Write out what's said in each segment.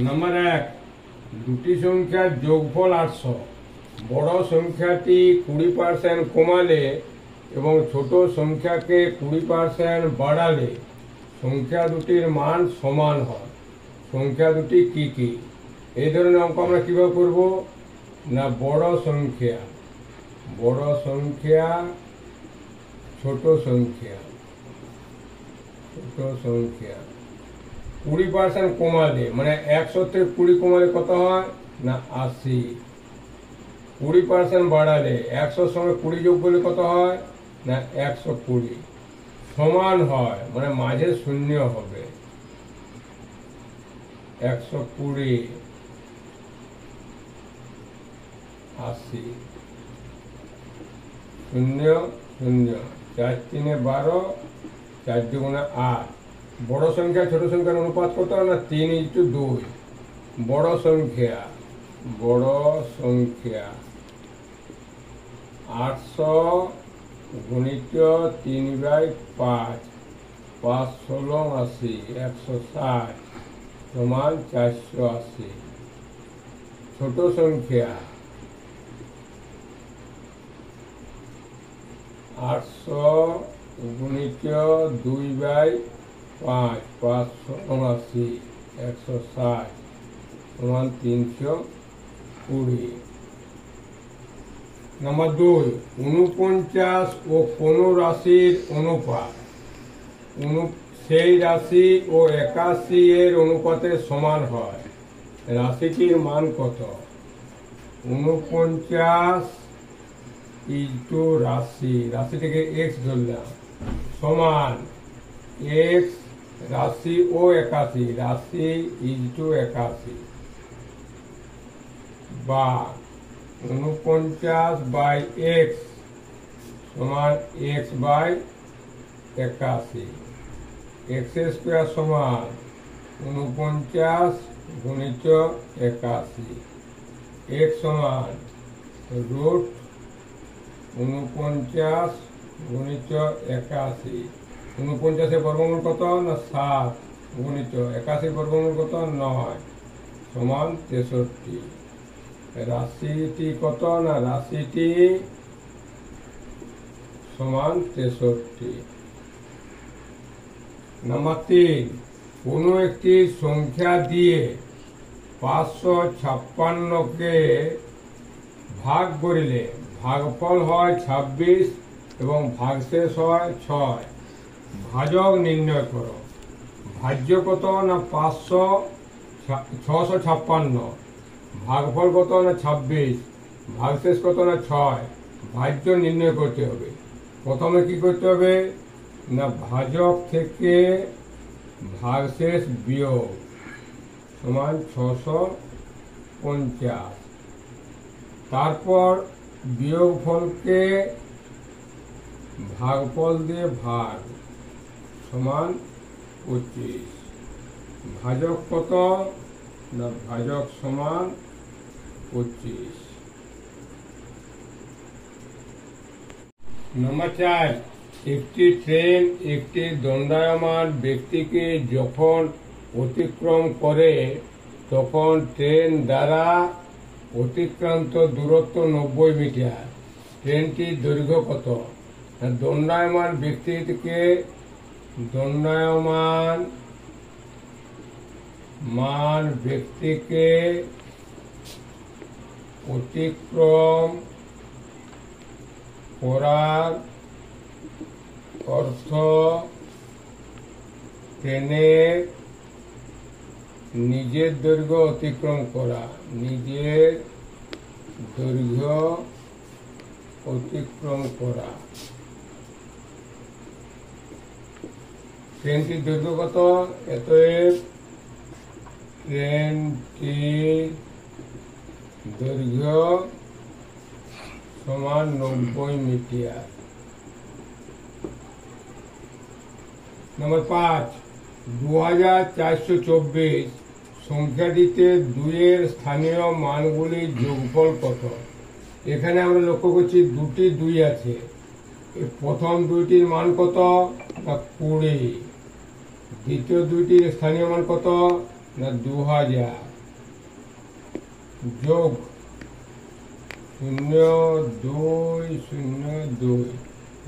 Number 1, দুটি সংখ্যার যোগফল 800। বড় সংখ্যাটি 20% কমালে এবং ছোট সংখ্যাকে 20% বাড়ালে সংখ্যা দুটির মান সমান হয়। সংখ্যা দুটি কি কি? এই ধরনের অঙ্ক আমরা কিভাবে করব না, বড় সংখ্যা ছোট সংখ্যা 20% কমালে, মানে 100 থেকে 20 কমালে কত হয় না 80। 20% বাড়ালে 100 সঙ্গে 20 যোগ করলে কত হয় না 120। সমান হয় মানে মাঝে শূন্য হবে। 120 80 0 0 4 3 12 4 2 8। বড় সংখ্যা ছোট সংখ্যার অনুপাত কত না 3:2। বড় সংখ্যা 800 গুণিত 3/5, 5 16 80, 160 সমান 480। ছোট সংখ্যা 800 গুণিত 2/5, 5 16 80, 160 সমান 320। নাম্বার 2, 49 ও কোন রাশির অনুপাত সেই রাশি ও 81 এর অনুপাতে সমান হয়। রাশিটির মান কত? 49 ইন্টু রাশিটিকে x ধরলাম, সমান x রাশি ও 81, রাশি ইন্টু 81, বা 49/x সমান x বাই 81। x স্কোয়ার সমান 49 গুণিত 81। x সমান রুট 49 গুণিত 81। 49 বর্গমূল কত না 7 গুণিত 81 বর্গমূল কত 9 সমান 63। রাশিটি কত না রাশিটি সমান 63। নাম্বার 3, কোনো একটি সংখ্যা দিয়ে 556কে ভাগ করিলে ভাগফল হয় 26 এবং ভাগশেষ হয় 6। ভাজক নির্ণয় করো। ভাজ্য কত না 656, ভাগফল কত না 26, ভাগশেষ কত না 6। ভাজ্য নির্ণয় করতে হবে। প্রথমে কি করতে হবে না, ভাজক থেকে ভাগশেষ বিয়োগ সমান 650। তারপর বিয়োগফলকে ভাগফল দিয়ে ভাগ সমান 25। ভাজক কত না ভাজক সমান 25। নাম্বার 4, একটি ট্রেন একটি দণ্ডায়মান ব্যক্তিকে যখন অতিক্রম করে তখন ট্রেন দ্বারা অতিক্রান্ত দূরত্ব 90 মিটার। ট্রেনটির দৈর্ঘ্য কত? দণ্ডায়মান ব্যক্তিকে অতিক্রম করার অর্থ ট্রেনের নিজের দৈর্ঘ্য অতিক্রম করা, নিজের দৈর্ঘ্য অতিক্রম করা। ট্রেনটির দৈর্ঘ্য কত? অতএব ট্রেনটির দৈর্ঘ্য সমান 90 মিটার। নাম্বার 5, 2424 সংখ্যাটিতে 2 এর স্থানীয় মানগুলির যোগফল কত? এখানে আমরা লক্ষ্য করছি দুটি 2 আছে। প্রথম দুইটির মান কত না 20, দ্বিতীয় দুইটির স্থানীয় মান কত না 2000 যোগ 0202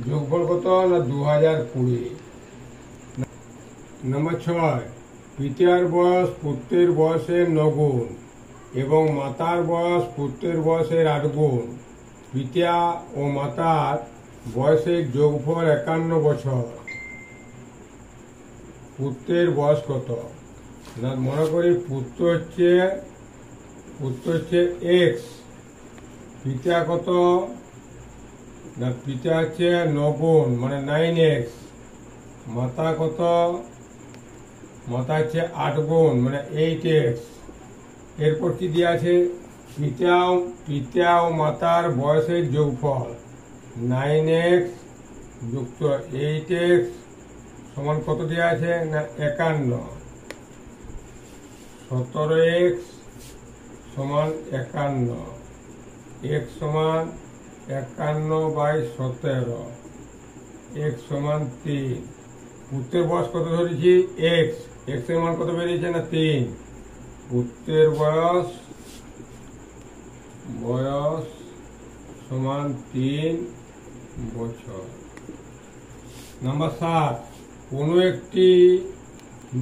যোগফল কত না 2020। নম্বর 6, পিতার বয়স পুত্রের বয়সের 9 গুণ এবং মাতার বয়স পুত্রের বয়সের 8 গুণ। পিতা ও মাতার বয়সের যোগফল 51 বছর। পুত্রের বয়স কত না মনে করি পুত্র হচ্ছে এক্স, পিতা কত না পিতা হচ্ছে 9 গুণ মানে 9x, মাতা কত মাতা হচ্ছে 8 গুণ মানে 8x। এরপর কি দেওয়া আছে পিতা ও মাতার বয়সের যোগফল 9x যুক্ত 8x সমান কত দেওয়া আছে না 51। 17x সমান 51, x সমান 51/17, x সমান 3। পুত্রের বয়স কত ধরেছি x, x এর মান কত বেরিয়েছে না 3। পুত্রের বয়স সমান 3 বছর। নাম্বার 7, কোনো একটি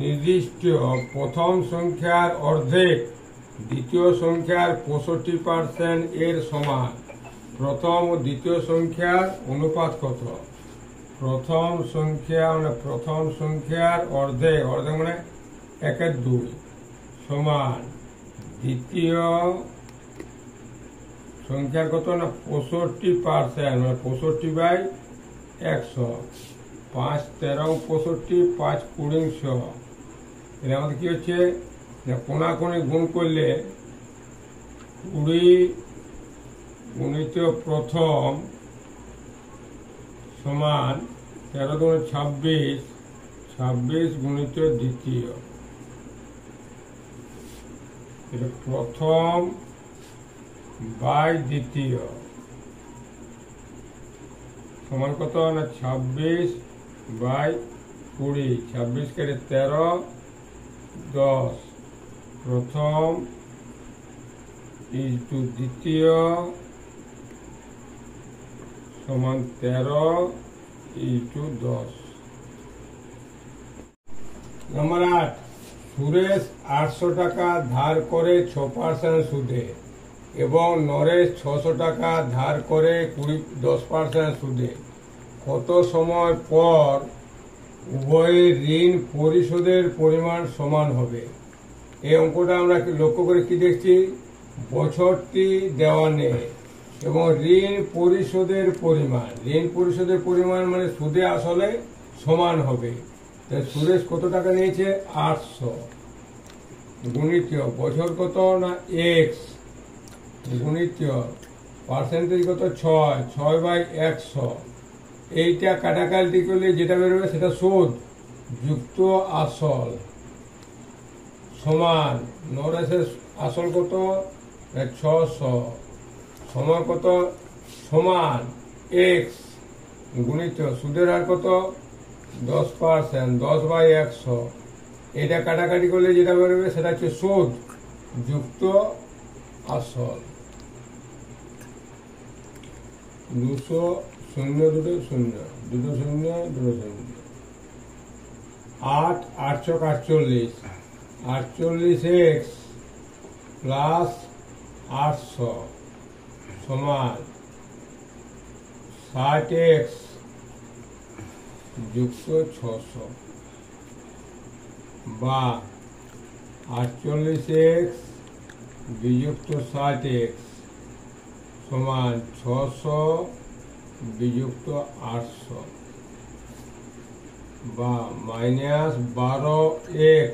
নির্দিষ্ট প্রথম সংখ্যার অর্ধেক দ্বিতীয় সংখ্যার 65% এর সমান। প্রথম ও দ্বিতীয় সংখ্যার অনুপাত কত? প্রথম সংখ্যার অর্ধেক মানে 1/2 সমান দ্বিতীয় সংখ্যার কত না 65% মানে 65/100। 5 13 65 5 20 100। এটা আমাদের কি হচ্ছে কোনাকুনি গুণ করলে 20 গুণিত প্রথম সমান 13 গুণে 26, 26 গুণিত দ্বিতীয়। এটা প্রথম বাই দ্বিতীয় সমান কত না 26/20। 26 কেটে 13 10। প্রথম ইন্টু দ্বিতীয় সমান 13 ইন্টু 10। নম্বর 8, সুরেশ 800 টাকা ধার করে 6% সুদে এবং নরেশ 600 টাকা ধার করে 10% সুদে। কত সময় পর উভয়ের ঋণ পরিশোধের পরিমাণ সমান হবে? এই অঙ্কটা আমরা লক্ষ্য করে কি দেখছি, বছরটি দেওয়া নেই এবং ঋণ পরিশোধের পরিমাণ মানে সুদে আসলে সমান হবে। সুরেশ কত টাকা নিয়েছে 800 গুণিত বছর কত না x গুণিত পার্সেন্টেজ কত 6/100। এইটা কাটাকাটি করলে যেটা বেরোবে সেটা সুদ যুক্ত আসল সমান নরেশের আসল কত 600 সময় কত সমান x গুণিত সুদের হার কত 10%, 10/100। এটা কাটাকাটি করলে যেটা বেরোবে সেটা হচ্ছে সুদ যুক্ত আসল। 200 0 2 0 2 0 2 0। 8 8 48 48x প্লাস 800 সমান 60x যুক্ত 600 বা 48x বিযুক্ত 60x সমান 600 বিযুক্ত 800 বা -12x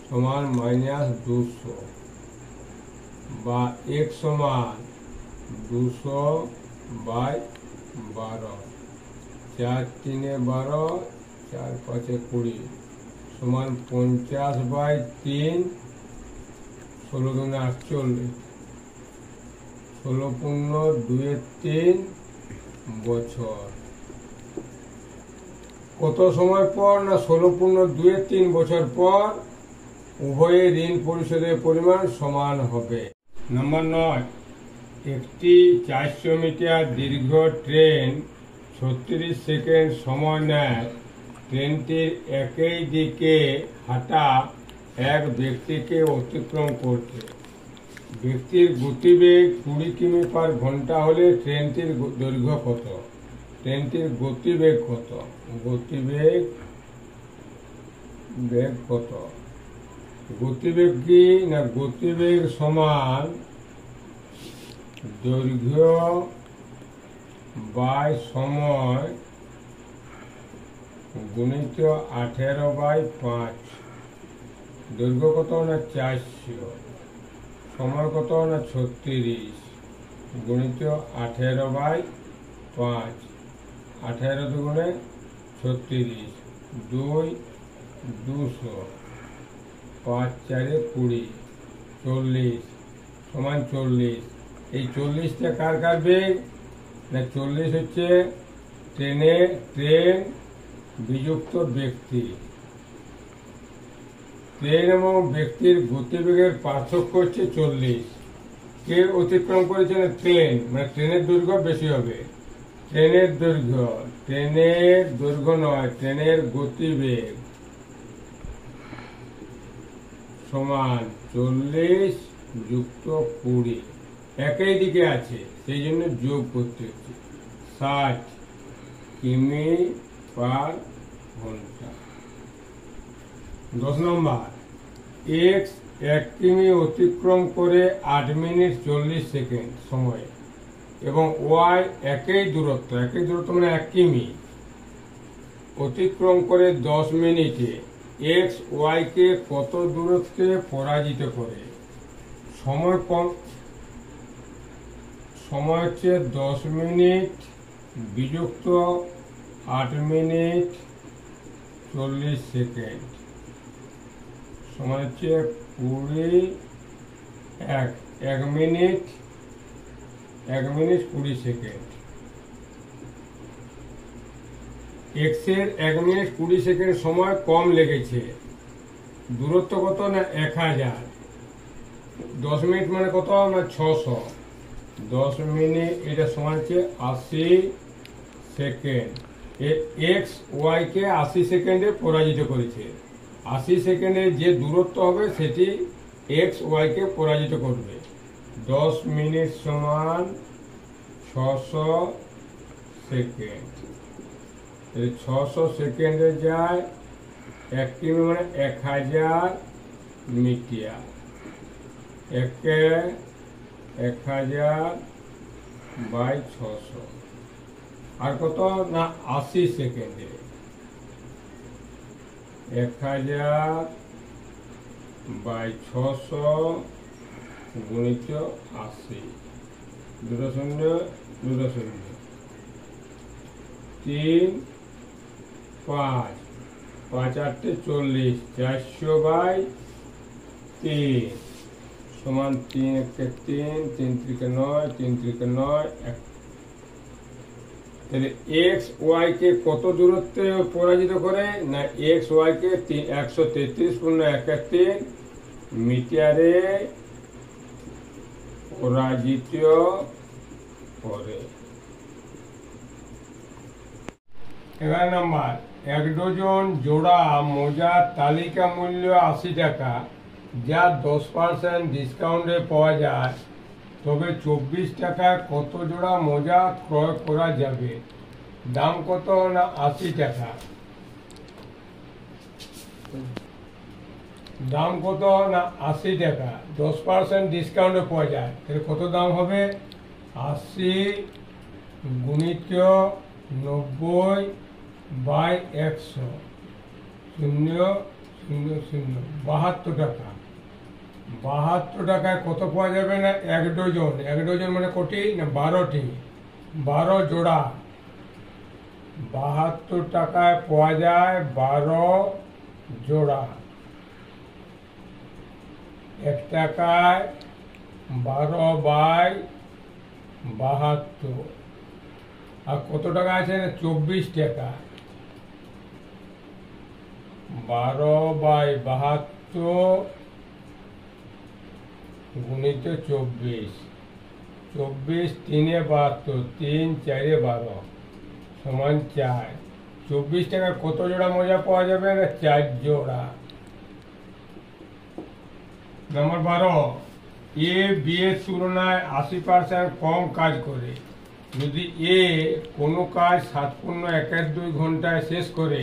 সমান -200 বা x সমান 200/12। 4 3 12 4 5 20 সমান 50/3। 16 দুগুণে 48। 16×2=3 বছর। কত সময় পর না 16×2=3 বছর পর উভয়ের ঋণ পরিশোধের পরিমাণ সমান হবে। নম্বর 9, একটি 400 মিটার দীর্ঘ ট্রেন 36 সেকেন্ড সময় নেয় ট্রেনটির একই দিকে হাঁটা এক ব্যক্তিকে অতিক্রম করতে। ব্যক্তির গতিবেগ 20 কিমি পার ঘন্টা হলে ট্রেনটির দৈর্ঘ্য কত? ট্রেনটির গতিবেগ কত? গতিবেগ কি না, গতিবেগ সমান দৈর্ঘ্য বাই সময় গুণিত 18/5। দৈর্ঘ্য কত না 400, সময় কত না 36, গুণিত 18/5। 18 দুগুণে 36, 2 200, 5 4 20, 40 সমান 40। এই 40টা কার কার বেগ না, 40 হচ্ছে ট্রেন বিযুক্ত ব্যক্তি। ট্রেন এবং ব্যক্তির গতিবেগের পার্থক্য হচ্ছে 40। কে অতিক্রম করেছে না, ট্রেন, মানে ট্রেনের দৈর্ঘ্য বেশি হবে। ট্রেনের দৈর্ঘ্য নয়, ট্রেনের গতিবেগ সমান 40 যুক্ত 20। একই দিকে আছে সেই জন্য যোগ করতে হচ্ছে। 60 কিমি পার ঘন্টা। 10 নম্বর, এক্স 1 কিমি অতিক্রম করে 8 মিনিট 40 সেকেন্ড সময় এবং ওয়াই একই দূরত্ব মানে 1 কিমি অতিক্রম করে 10 মিনিটে এক্স ওয়াইকে কত দূরত্বে পরাজিত করে? সময় হচ্ছে 10 মিনিট বিযুক্ত 8 মিনিট 40 সেকেন্ড সমান হচ্ছে 1 মিনিট 20 সেকেন্ড। এক্স এর 1 মিনিট 20 সেকেন্ড সময় কম লেগেছে। দূরত্ব কত না 1000। 10 মিনিট মানে কত না 600। 10 মিনিট এটা সমান হচ্ছে 80 সেকেন্ড। এক্স ওয়াই কে 80 সেকেন্ডে পরাজিত করেছে। 80 সেকেন্ডে যে দূরত্ব হবে সেটি এক্স ওয়াই কে পরাজিত করবে। 10 মিনিট সমান 600 সেকেন্ড। 600 সেকেন্ডে যায় 1 কিমি মানে 1000 মিটার। 1000/600 আর কত না 80 সেকেন্ডে 1000/600 গুণিত 80। 2 শূন্য 2 শূন্য 3 5 5 8 40 400/3 সমান 3 1 3 3 3 9 3 3 9। তাহলে এক্স ওয়াই কে কত দূরত্বে পরাজিত করে না, এক্স ওয়াই কে 133.13 মিটারে পরাজিত করে। 11 নম্বর, 1 ডজন জোড়া মোজার তালিকা মূল্য 80 টাকা, যা 10% ডিসকাউন্টে পাওয়া যায়, তবে 24 টাকায় কত জোড়া মোজা ক্রয় করা যাবে? দাম কত না 80 টাকা। দাম কত না 80 টাকা, 10% ডিসকাউন্টে পাওয়া যায়, তাহলে কত দাম হবে? 80 গুণিত 90/100 0 0 0 72 টাকা। 72 টাকায় কত পাওয়া যাবে না 1 ডজন। 1 ডজন মানে কটি না 12টি, 12 জোড়া। 72 টাকায় পাওয়া যায় 12 জোড়া। 1 টাকায় 12/72 আর কত টাকা আছে না 24 টাকা। 12/72 গুণিত 24, 24 3 72, 3 4 12 সমান 4। 24 টাকা কত জোড়া মোজা পাওয়া যাবে? না 4 জোড়া। নম্বর 12, এ বি এর তুলনায় 80% কম কাজ করে। যদি এ কোনো কাজ 7.12 ঘন্টায় শেষ করে,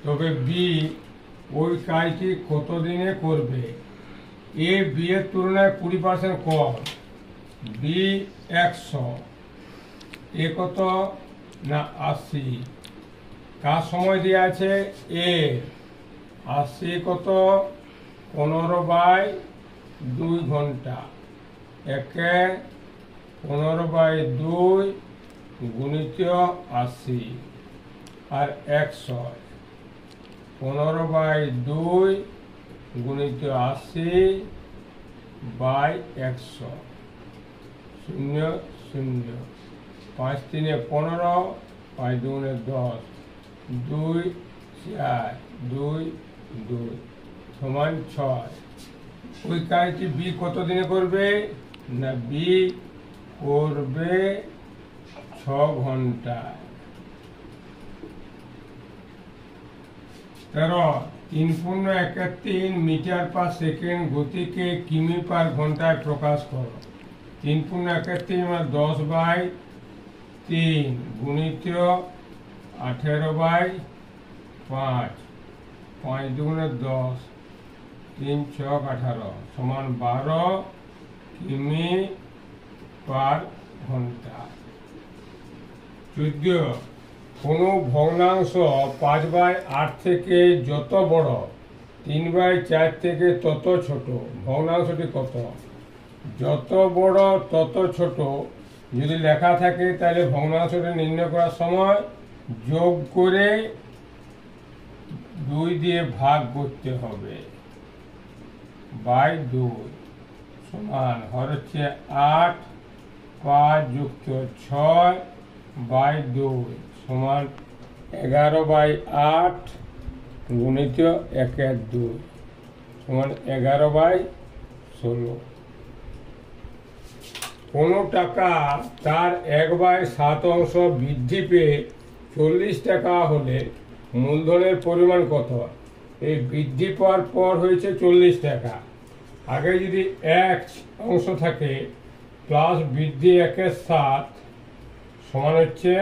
তবে বি ওই কাজটি কত দিনে করবে? এ বি এর তুলনায় 20% কম, বি 100, এ কত? না 80। কার সময় দেওয়া আছে? এ 80 কত? 15/2 ঘন্টা। একে 15/2 গুণিত 80 আর 100, 15/2 গুণিত 80/100, 0 0, 5 3 15, 5 2 10, 2 4 2 2 সমান 6। ওই কাজটি বি কত দিনে করবে? না বি করবে 6 ঘন্টায়। 13, 3.13 মিটার পার সেকেন্ড গতিকে কিমি পার ঘন্টায় প্রকাশ করো। 3.13 মানে 10/3 গুণিত 18/5, 5 2 10, 3 6 18 সমান 12 কিমি পার ঘন্টা। 14, কোনো ভগ্নাংশ 5/8 থেকে যত বড়, 3/4 থেকে তত ছোট। ভগ্নাংশটি কত? যত বড় তত ছোট যদি লেখা থাকে, তাহলে ভগ্নাংশটি নির্ণয় করার সময় যোগ করে 2 দিয়ে ভাগ করতে হবে। 2 সমান হর হচ্ছে 8, 5 যুক্ত 6/2 সমান 11/8 গুণিত 1/2 সমান 11/16। কোনো টাকা তার 1/7 বৃদ্ধি পেয়ে 40 টাকা হলে মূলধনের পরিমাণ কত? এই বৃদ্ধি পাওয়ার পর হয়েছে 40 টাকা। আগে যদি 1 থাকে প্লাস বৃদ্ধি 1 সমান হচ্ছে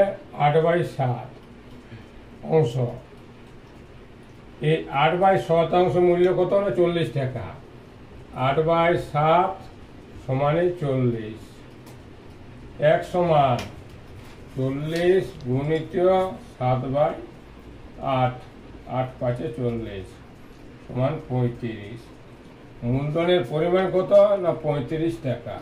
8/7 অংশ। এই 8/7 মূল্য কত? না 40 টাকা। 8/7 সমানে 40। 1 সমান 40 গুণিত 7/8, 8 5 40 সমান 35। মূলধনের পরিমাণ কত? না 35 টাকা।